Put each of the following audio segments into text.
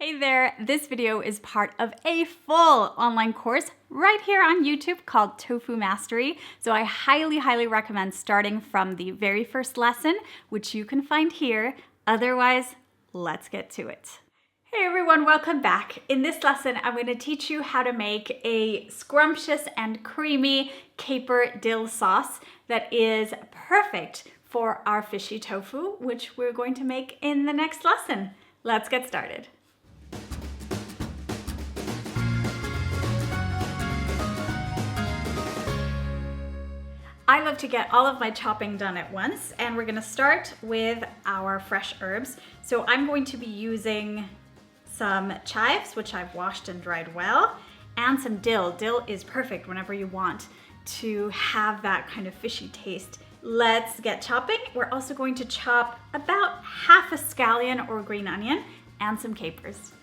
Hey there, this video is part of a full online course right here on YouTube called Tofu Mastery. So I highly recommend starting from the very first lesson, which you can find here. Otherwise, let's get to it. Hey everyone, welcome back. In this lesson, I'm going to teach you how to make a scrumptious and creamy caper dill sauce that is perfect for our fishy tofu, which we're going to make in the next lesson. Let's get started. I love to get all of my chopping done at once, and we're gonna start with our fresh herbs. So I'm going to be using some chives, which I've washed and dried well, and some dill. Dill is perfect whenever you want to have that kind of fishy taste. Let's get chopping. We're also going to chop about half a scallion or green onion and some capers.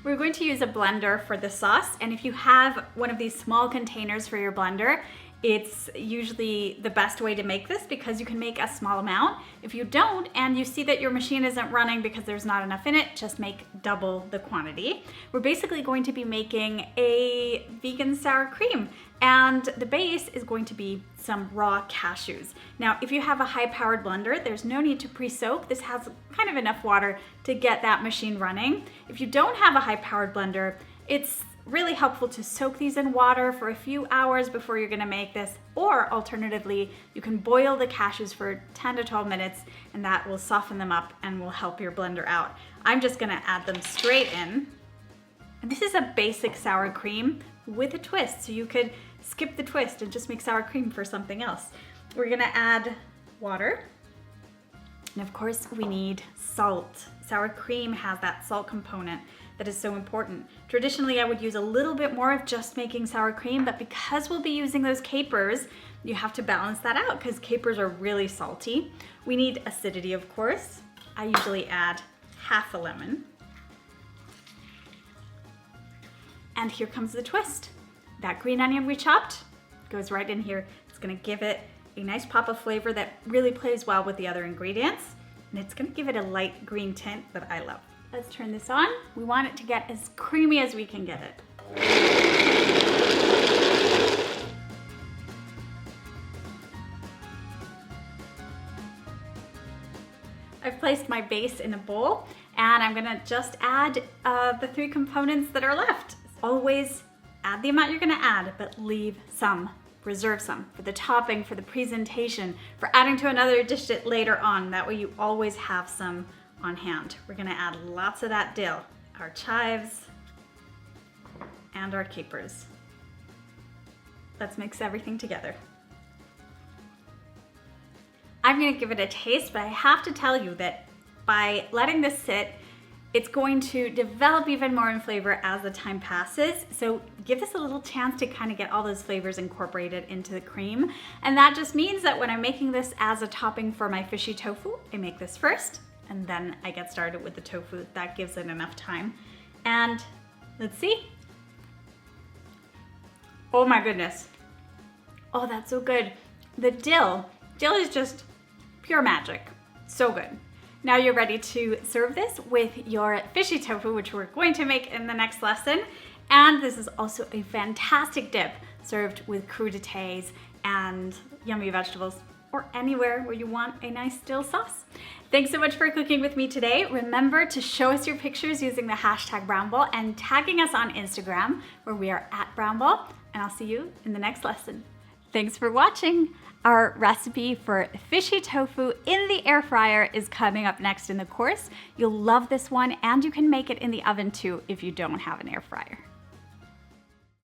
We're going to use a blender for the sauce, and if you have one of these small containers for your blender, it's usually the best way to make this because you can make a small amount. If you don't and you see that your machine isn't running because there's not enough in it, just make double the quantity. We're basically going to be making a vegan sour cream, and the base is going to be some raw cashews. Now, if you have a high-powered blender, there's no need to pre-soak. This has kind of enough water to get that machine running. If you don't have a high-powered blender, it's really helpful to soak these in water for a few hours before you're gonna make this, or alternatively, you can boil the cashews for 10 to 12 minutes and that will soften them up and will help your blender out. I'm just gonna add them straight in. And this is a basic sour cream with a twist, so you could skip the twist and just make sour cream for something else. We're gonna add water. And of course, we need salt. Sour cream has that salt component that is so important. Traditionally, I would use a little bit more of just making sour cream, but because we'll be using those capers, you have to balance that out because capers are really salty. We need acidity, of course. I usually add half a lemon. And here comes the twist. That green onion we chopped goes right in here. It's gonna give it a nice pop of flavor that really plays well with the other ingredients. And it's gonna give it a light green tint that I love. Let's turn this on. We want it to get as creamy as we can get it. I've placed my base in a bowl, and I'm gonna just add the three components that are left. Always add the amount you're gonna add, but leave some. Reserve some for the topping, for the presentation, for adding to another dish later on. That way you always have some on hand. We're gonna add lots of that dill, our chives, and our capers. Let's mix everything together. I'm gonna give it a taste, but I have to tell you that by letting this sit, it's going to develop even more in flavor as the time passes. So give this a little chance to kind of get all those flavors incorporated into the cream. And that just means that when I'm making this as a topping for my fishy tofu, I make this first, and then I get started with the tofu. That gives it enough time. And let's see. Oh my goodness. Oh, that's so good. The dill is just pure magic. So good. Now you're ready to serve this with your fishy tofu, which we're going to make in the next lesson. And this is also a fantastic dip served with crudités and yummy vegetables, or anywhere where you want a nice dill sauce. Thanks so much for cooking with me today. Remember to show us your pictures using the hashtag Brownble and tagging us on Instagram, where we are at Brownble, and I'll see you in the next lesson. Thanks for watching. Our recipe for fishy tofu in the air fryer is coming up next in the course. You'll love this one, and you can make it in the oven too if you don't have an air fryer.